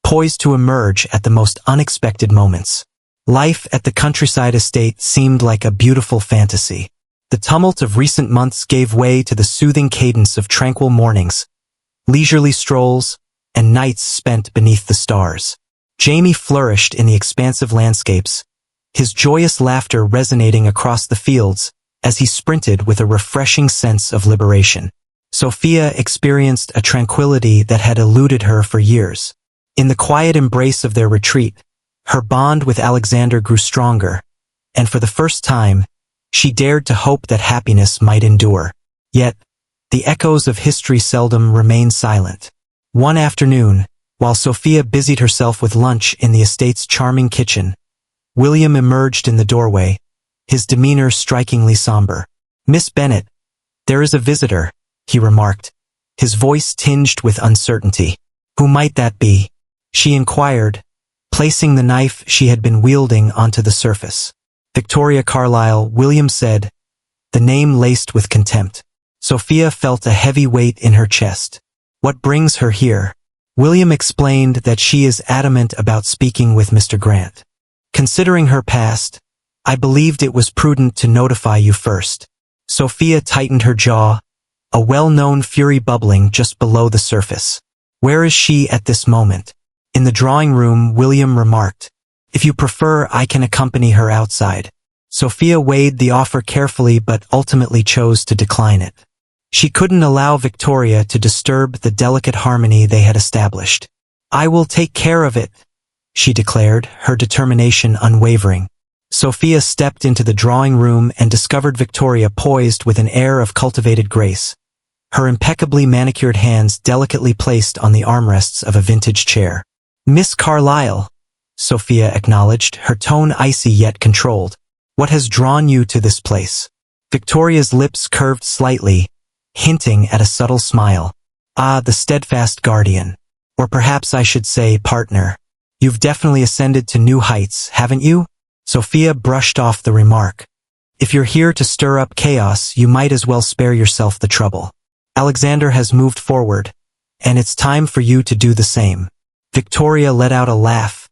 poised to emerge at the most unexpected moments. Life at the countryside estate seemed like a beautiful fantasy. The tumult of recent months gave way to the soothing cadence of tranquil mornings, leisurely strolls, and nights spent beneath the stars. Jamie flourished in the expansive landscapes, his joyous laughter resonating across the fields as he sprinted with a refreshing sense of liberation. Sophia experienced a tranquility that had eluded her for years. In the quiet embrace of their retreat, her bond with Alexander grew stronger, and for the first time, she dared to hope that happiness might endure. Yet, the echoes of history seldom remain silent. One afternoon, while Sophia busied herself with lunch in the estate's charming kitchen, William emerged in the doorway, his demeanor strikingly somber. "Miss Bennet, there is a visitor," he remarked, his voice tinged with uncertainty. "Who might that be?" she inquired, placing the knife she had been wielding onto the surface. "Victoria Carlyle," William said, the name laced with contempt. Sophia felt a heavy weight in her chest. "What brings her here?" William explained that she is adamant about speaking with Mr. Grant. "Considering her past, I believed it was prudent to notify you first." Sophia tightened her jaw, a well-known fury bubbling just below the surface. "Where is she at this moment?" "In the drawing room," William remarked. "If you prefer, I can accompany her outside." Sophia weighed the offer carefully but ultimately chose to decline it. She couldn't allow Victoria to disturb the delicate harmony they had established. "I will take care of it," she declared, her determination unwavering. Sophia stepped into the drawing room and discovered Victoria poised with an air of cultivated grace, her impeccably manicured hands delicately placed on the armrests of a vintage chair. "Miss Carlyle," Sophia acknowledged, her tone icy yet controlled. "What has drawn you to this place?" Victoria's lips curved slightly, hinting at a subtle smile. Ah, the steadfast guardian. Or perhaps I should say partner. You've definitely ascended to new heights, haven't you? Sophia brushed off the remark. If you're here to stir up chaos, you might as well spare yourself the trouble. Alexander has moved forward, and it's time for you to do the same. Victoria let out a laugh,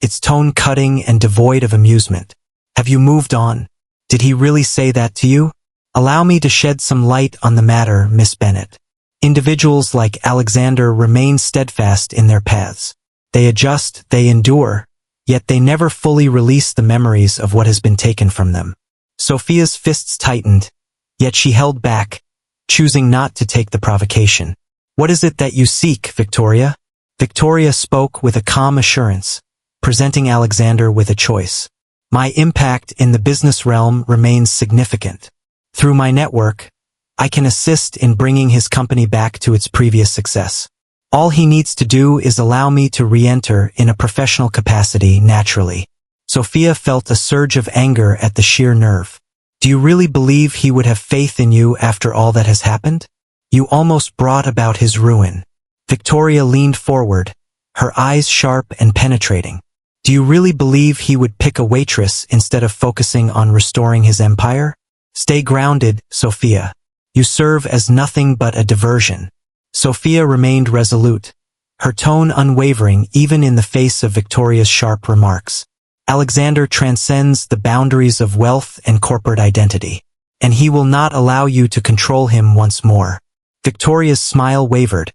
its tone cutting and devoid of amusement. Have you moved on? Did he really say that to you? Allow me to shed some light on the matter, Miss Bennet. Individuals like Alexander remain steadfast in their paths. They adjust, they endure, yet they never fully release the memories of what has been taken from them. Sophia's fists tightened, yet she held back, choosing not to take the provocation. What is it that you seek, Victoria? Victoria spoke with a calm assurance, presenting Alexander with a choice. My impact in the business realm remains significant. Through my network, I can assist in bringing his company back to its previous success. All he needs to do is allow me to re-enter in a professional capacity naturally. Sophia felt a surge of anger at the sheer nerve. Do you really believe he would have faith in you after all that has happened? You almost brought about his ruin. Victoria leaned forward, her eyes sharp and penetrating. Do you really believe he would pick a waitress instead of focusing on restoring his empire? Stay grounded, Sophia. You serve as nothing but a diversion. Sophia remained resolute, her tone unwavering even in the face of Victoria's sharp remarks. Alexander transcends the boundaries of wealth and corporate identity, and he will not allow you to control him once more. Victoria's smile wavered,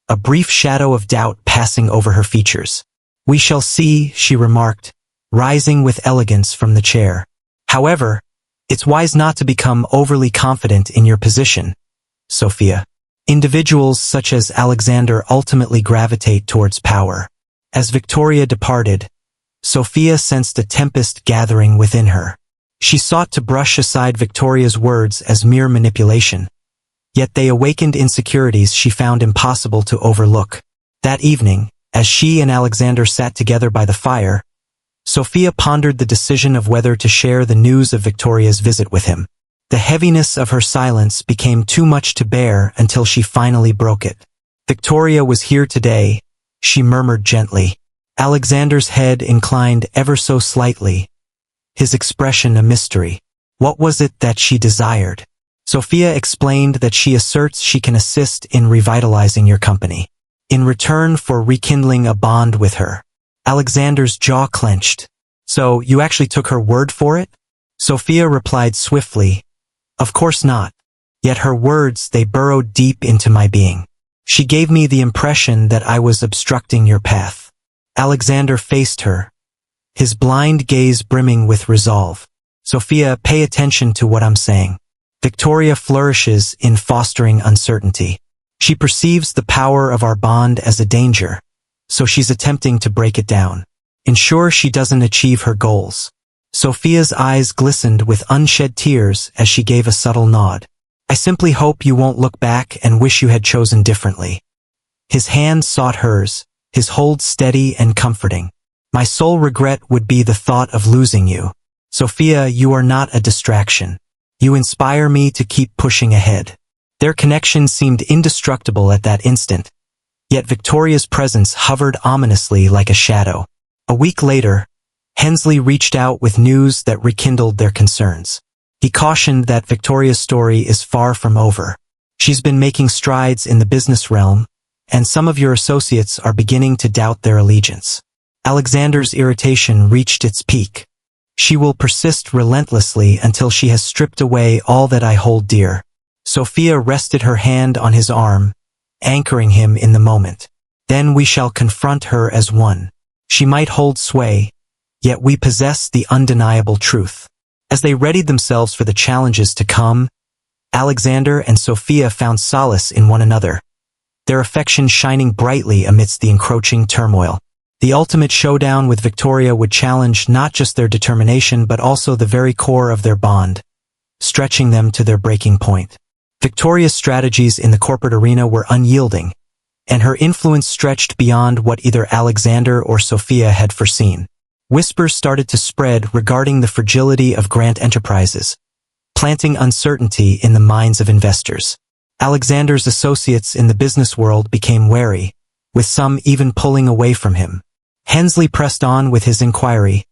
a brief shadow of doubt passing over her features. We shall see, she remarked, rising with elegance from the chair. However, it's wise not to become overly confident in your position, Sophia. Individuals such as Alexander ultimately gravitate towards power. As Victoria departed, Sophia sensed a tempest gathering within her. She sought to brush aside Victoria's words as mere manipulation, yet they awakened insecurities she found impossible to overlook. That evening, as she and Alexander sat together by the fire, Sophia pondered the decision of whether to share the news of Victoria's visit with him. The heaviness of her silence became too much to bear until she finally broke it. Victoria was here today, she murmured gently. Alexander's head inclined ever so slightly, his expression a mystery. What was it that she desired? Sophia explained that she asserts she can assist in revitalizing your company, in return for rekindling a bond with her. Alexander's jaw clenched. So, you actually took her word for it? Sophia replied swiftly, of course not. Yet her words, they burrowed deep into my being. She gave me the impression that I was obstructing your path. Alexander faced her, his blind gaze brimming with resolve. Sophia, pay attention to what I'm saying. Victoria flourishes in fostering uncertainty. She perceives the power of our bond as a danger, so she's attempting to break it down. Ensure she doesn't achieve her goals. Sophia's eyes glistened with unshed tears as she gave a subtle nod. I simply hope you won't look back and wish you had chosen differently. His hand sought hers, his hold steady and comforting. My sole regret would be the thought of losing you. Sophia, you are not a distraction. You inspire me to keep pushing ahead. Their connection seemed indestructible at that instant, yet Victoria's presence hovered ominously like a shadow. A week later, Hensley reached out with news that rekindled their concerns. He cautioned that Victoria's story is far from over. She's been making strides in the business realm, and some of your associates are beginning to doubt their allegiance. Alexander's irritation reached its peak. She will persist relentlessly until she has stripped away all that I hold dear. Sophia rested her hand on his arm, anchoring him in the moment. Then we shall confront her as one. She might hold sway, yet we possess the undeniable truth. As they readied themselves for the challenges to come, Alexander and Sophia found solace in one another, their affection shining brightly amidst the encroaching turmoil. The ultimate showdown with Victoria would challenge not just their determination but also the very core of their bond, stretching them to their breaking point. Victoria's strategies in the corporate arena were unyielding, and her influence stretched beyond what either Alexander or Sophia had foreseen. Whispers started to spread regarding the fragility of Grant Enterprises, planting uncertainty in the minds of investors. Alexander's associates in the business world became wary, with some even pulling away from him. Hensley pressed on with his inquiry,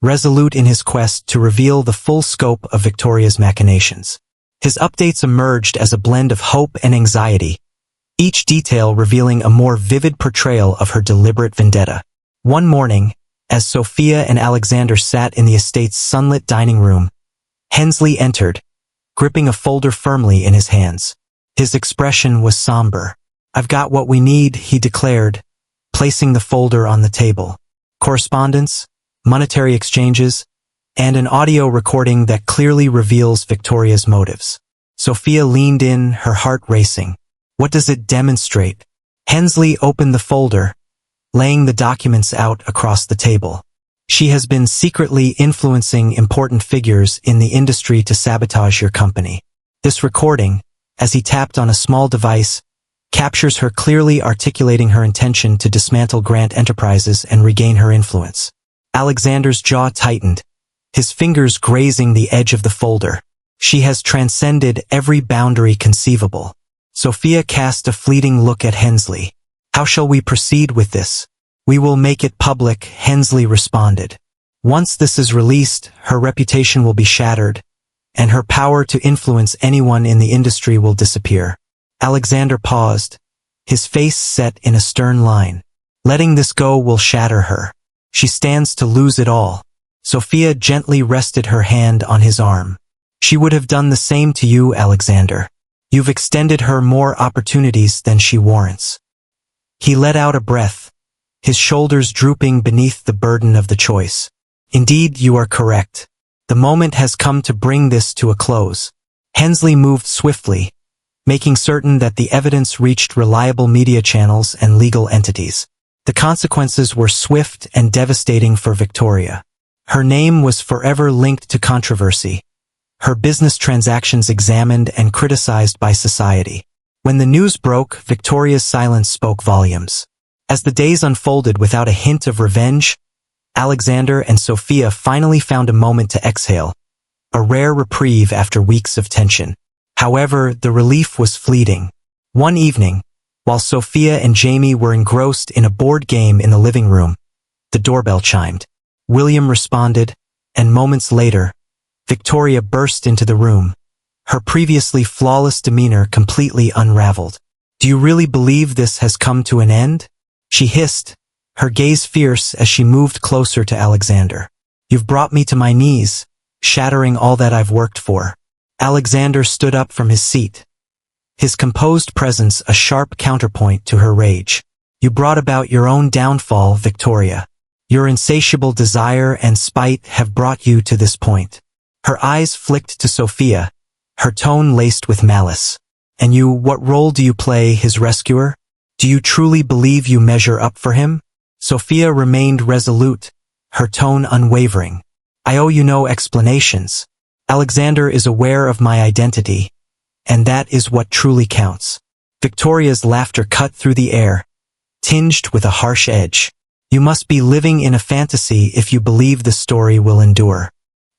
resolute in his quest to reveal the full scope of Victoria's machinations. His updates emerged as a blend of hope and anxiety, each detail revealing a more vivid portrayal of her deliberate vendetta. One morning, as Sophia and Alexander sat in the estate's sunlit dining room, Hensley entered, gripping a folder firmly in his hands. His expression was somber. "I've got what we need," he declared, placing the folder on the table. Correspondence, monetary exchanges, and an audio recording that clearly reveals Victoria's motives. Sophia leaned in, her heart racing. What does it demonstrate? Hensley opened the folder, laying the documents out across the table. She has been secretly influencing important figures in the industry to sabotage your company. This recording, as he tapped on a small device, captures her clearly articulating her intention to dismantle Grant Enterprises and regain her influence. Alexander's jaw tightened, his fingers grazing the edge of the folder. She has transcended every boundary conceivable. Sophia cast a fleeting look at Hensley. "How shall we proceed with this?" "We will make it public," Hensley responded. "Once this is released, her reputation will be shattered, and her power to influence anyone in the industry will disappear." Alexander paused, his face set in a stern line. "Letting this go will shatter her. She stands to lose it all." Sophia gently rested her hand on his arm. "She would have done the same to you, Alexander. You've extended her more opportunities than she warrants." He let out a breath, his shoulders drooping beneath the burden of the choice. "Indeed, you are correct. The moment has come to bring this to a close." Hensley moved swiftly, making certain that the evidence reached reliable media channels and legal entities. The consequences were swift and devastating for Victoria. Her name was forever linked to controversy, her business transactions examined and criticized by society. When the news broke, Victoria's silence spoke volumes. As the days unfolded without a hint of revenge, Alexander and Sophia finally found a moment to exhale, a rare reprieve after weeks of tension. However, the relief was fleeting. One evening, while Sophia and Jamie were engrossed in a board game in the living room, the doorbell chimed. William responded, and moments later, Victoria burst into the room, her previously flawless demeanor completely unraveled. "Do you really believe this has come to an end?" she hissed, her gaze fierce as she moved closer to Alexander. "You've brought me to my knees, shattering all that I've worked for." Alexander stood up from his seat, his composed presence a sharp counterpoint to her rage. "You brought about your own downfall, Victoria. Your insatiable desire and spite have brought you to this point." Her eyes flicked to Sophia, her tone laced with malice. "And you, what role do you play, his rescuer? Do you truly believe you measure up for him?" Sophia remained resolute, her tone unwavering. "I owe you no explanations. Alexander is aware of my identity, and that is what truly counts." Victoria's laughter cut through the air, tinged with a harsh edge. "You must be living in a fantasy if you believe the story will endure."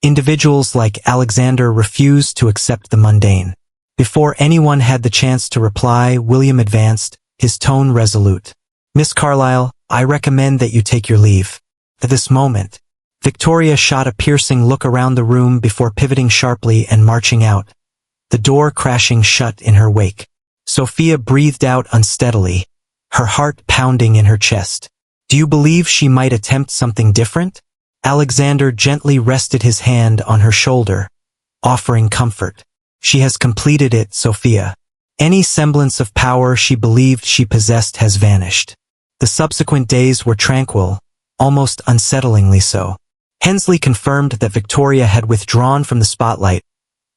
Individuals like Alexander refused to accept the mundane. Before anyone had the chance to reply, William advanced, his tone resolute. "Miss Carlyle, I recommend that you take your leave." At this moment, Victoria shot a piercing look around the room before pivoting sharply and marching out, the door crashing shut in her wake. Sophia breathed out unsteadily, her heart pounding in her chest. "Do you believe she might attempt something different?" Alexander gently rested his hand on her shoulder, offering comfort. "She has completed it, Sophia. Any semblance of power she believed she possessed has vanished." The subsequent days were tranquil, almost unsettlingly so. Hensley confirmed that Victoria had withdrawn from the spotlight,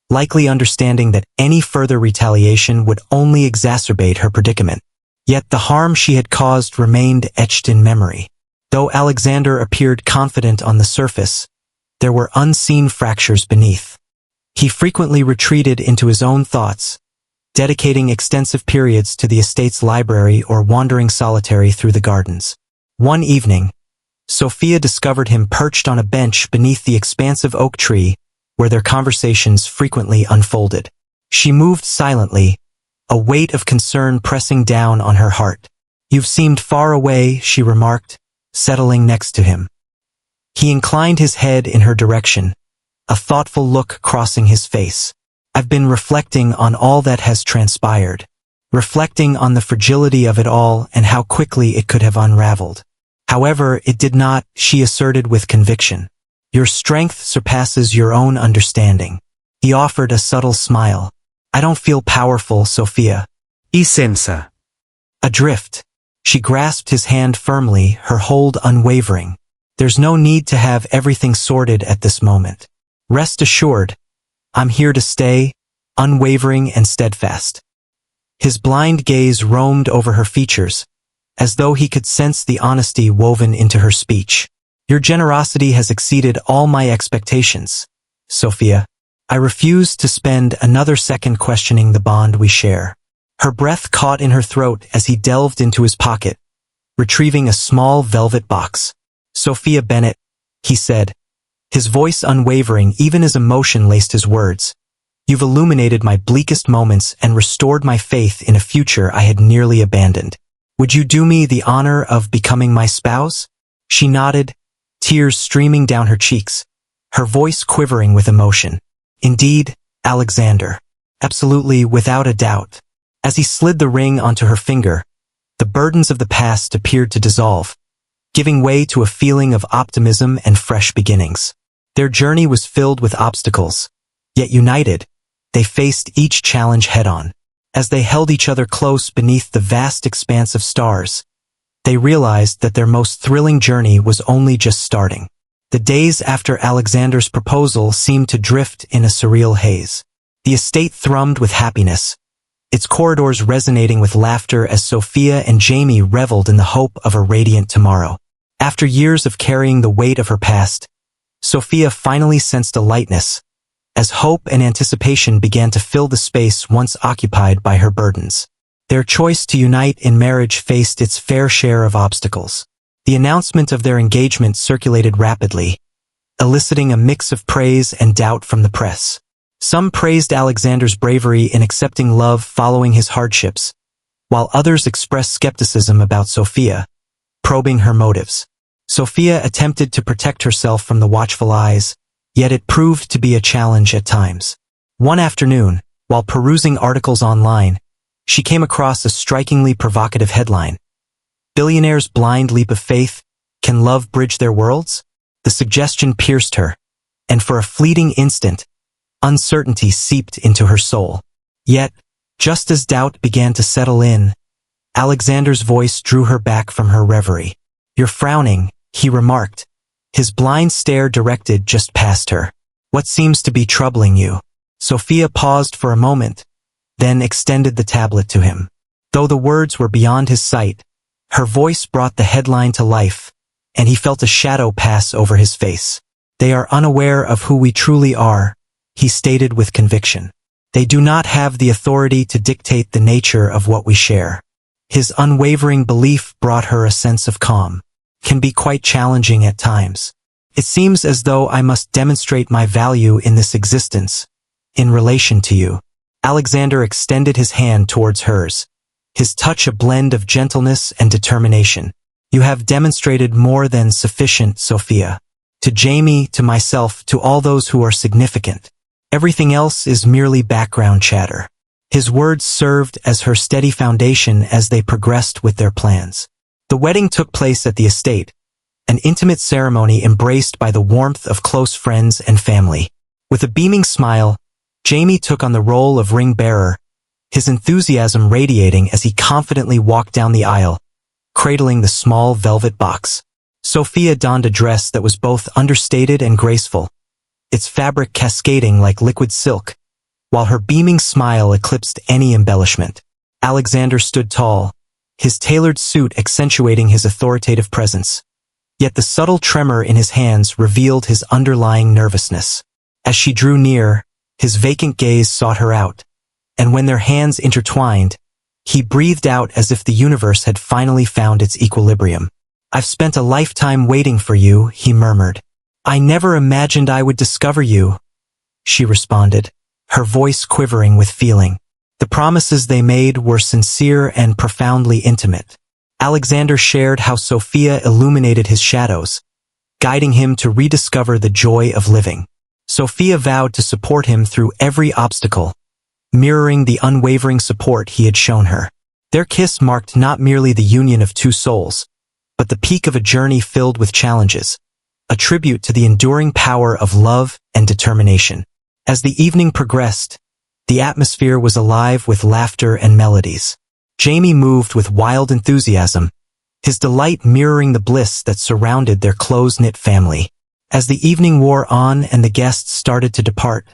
likely understanding that any further retaliation would only exacerbate her predicament. Yet the harm she had caused remained etched in memory. Though Alexander appeared confident on the surface, there were unseen fractures beneath. He frequently retreated into his own thoughts, dedicating extensive periods to the estate's library or wandering solitary through the gardens. One evening, Sophia discovered him perched on a bench beneath the expansive oak tree where their conversations frequently unfolded. She moved silently, a weight of concern pressing down on her heart. "You've seemed far away," she remarked, settling next to him. He inclined his head in her direction, a thoughtful look crossing his face. "I've been reflecting on all that has transpired, reflecting on the fragility of it all and how quickly it could have unraveled. However, it did not," she asserted with conviction. "Your strength surpasses your own understanding." He offered a subtle smile. "I don't feel powerful, Sophia." Y senza. Adrift. She grasped his hand firmly, her hold unwavering. "There's no need to have everything sorted at this moment. Rest assured, I'm here to stay, unwavering and steadfast." His blind gaze roamed over her features, as though he could sense the honesty woven into her speech. "Your generosity has exceeded all my expectations, Sophia. I refuse to spend another second questioning the bond we share." Her breath caught in her throat as he delved into his pocket, retrieving a small velvet box. "Sophia Bennett," he said, his voice unwavering even as emotion laced his words. "You've illuminated my bleakest moments and restored my faith in a future I had nearly abandoned. Would you do me the honor of becoming my spouse?" She nodded, tears streaming down her cheeks, her voice quivering with emotion. "Indeed, Alexander. Absolutely, without a doubt." As he slid the ring onto her finger, the burdens of the past appeared to dissolve, giving way to a feeling of optimism and fresh beginnings. Their journey was filled with obstacles, yet united, they faced each challenge head-on. As they held each other close beneath the vast expanse of stars, they realized that their most thrilling journey was only just starting. The days after Alexander's proposal seemed to drift in a surreal haze. The estate thrummed with happiness, its corridors resonating with laughter as Sophia and Jamie reveled in the hope of a radiant tomorrow. After years of carrying the weight of her past, Sophia finally sensed a lightness, as hope and anticipation began to fill the space once occupied by her burdens. Their choice to unite in marriage faced its fair share of obstacles. The announcement of their engagement circulated rapidly, eliciting a mix of praise and doubt from the press. Some praised Alexander's bravery in accepting love following his hardships, while others expressed skepticism about Sophia, probing her motives. Sophia attempted to protect herself from the watchful eyes, yet it proved to be a challenge at times. One afternoon, while perusing articles online, she came across a strikingly provocative headline. "Billionaire's blind leap of faith, can love bridge their worlds?" The suggestion pierced her, and for a fleeting instant, uncertainty seeped into her soul. Yet, just as doubt began to settle in, Alexander's voice drew her back from her reverie. "You're frowning," he remarked, his blind stare directed just past her. "What seems to be troubling you?" Sophia paused for a moment, then extended the tablet to him. Though the words were beyond his sight, her voice brought the headline to life, and he felt a shadow pass over his face. "They are unaware of who we truly are," he stated with conviction. "They do not have the authority to dictate the nature of what we share." His unwavering belief brought her a sense of calm. "Can be quite challenging at times. It seems as though I must demonstrate my value in this existence, in relation to you." Alexander extended his hand towards hers, his touch a blend of gentleness and determination. "You have demonstrated more than sufficient, Sophia. To Jamie, to myself, to all those who are significant. Everything else is merely background chatter." His words served as her steady foundation as they progressed with their plans. The wedding took place at the estate, an intimate ceremony embraced by the warmth of close friends and family. With a beaming smile, Jamie took on the role of ring bearer, his enthusiasm radiating as he confidently walked down the aisle, cradling the small velvet box. Sophia donned a dress that was both understated and graceful, its fabric cascading like liquid silk, while her beaming smile eclipsed any embellishment. Alexander stood tall, his tailored suit accentuating his authoritative presence. Yet the subtle tremor in his hands revealed his underlying nervousness. As she drew near, his vacant gaze sought her out, and when their hands intertwined, he breathed out as if the universe had finally found its equilibrium. "I've spent a lifetime waiting for you," he murmured. "I never imagined I would discover you," she responded, her voice quivering with feeling. The promises they made were sincere and profoundly intimate. Alexander shared how Sophia illuminated his shadows, guiding him to rediscover the joy of living. Sophia vowed to support him through every obstacle, mirroring the unwavering support he had shown her. Their kiss marked not merely the union of two souls, but the peak of a journey filled with challenges, a tribute to the enduring power of love and determination. As the evening progressed, the atmosphere was alive with laughter and melodies. Jamie moved with wild enthusiasm, his delight mirroring the bliss that surrounded their close-knit family. As the evening wore on and the guests started to depart,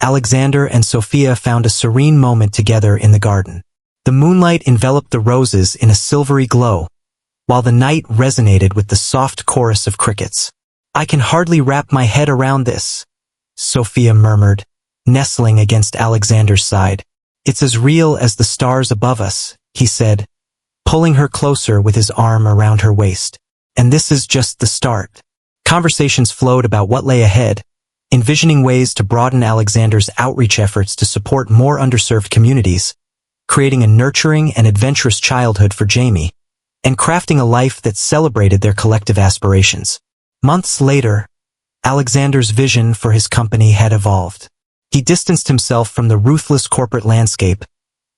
Alexander and Sophia found a serene moment together in the garden. The moonlight enveloped the roses in a silvery glow, while the night resonated with the soft chorus of crickets. "I can hardly wrap my head around this," Sophia murmured, nestling against Alexander's side. "It's as real as the stars above us," he said, pulling her closer with his arm around her waist. "And this is just the start." Conversations flowed about what lay ahead, envisioning ways to broaden Alexander's outreach efforts to support more underserved communities, creating a nurturing and adventurous childhood for Jamie, and crafting a life that celebrated their collective aspirations. Months later, Alexander's vision for his company had evolved. He distanced himself from the ruthless corporate landscape,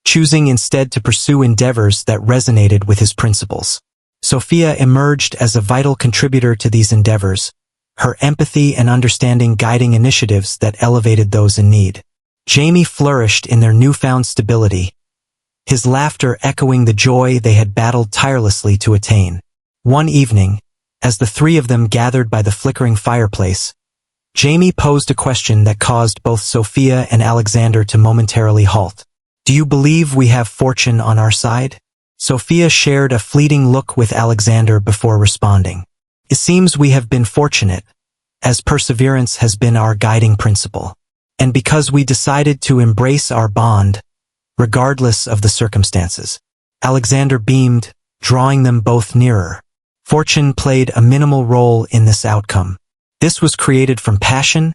choosing instead to pursue endeavors that resonated with his principles. Sophia emerged as a vital contributor to these endeavors, her empathy and understanding guiding initiatives that elevated those in need. Jamie flourished in their newfound stability, his laughter echoing the joy they had battled tirelessly to attain. One evening, as the three of them gathered by the flickering fireplace, Jamie posed a question that caused both Sophia and Alexander to momentarily halt. "Do you believe we have fortune on our side?" Sophia shared a fleeting look with Alexander before responding. "It seems we have been fortunate, as perseverance has been our guiding principle. And because we decided to embrace our bond, regardless of the circumstances." Alexander beamed, drawing them both nearer. Fortune played a minimal role in this outcome. This was created from passion,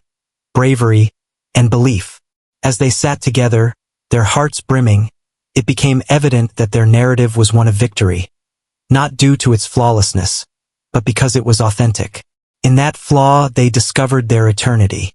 bravery, and belief. As they sat together, their hearts brimming, it became evident that their narrative was one of victory, not due to its flawlessness, but because it was authentic. In that flaw, they discovered their eternity.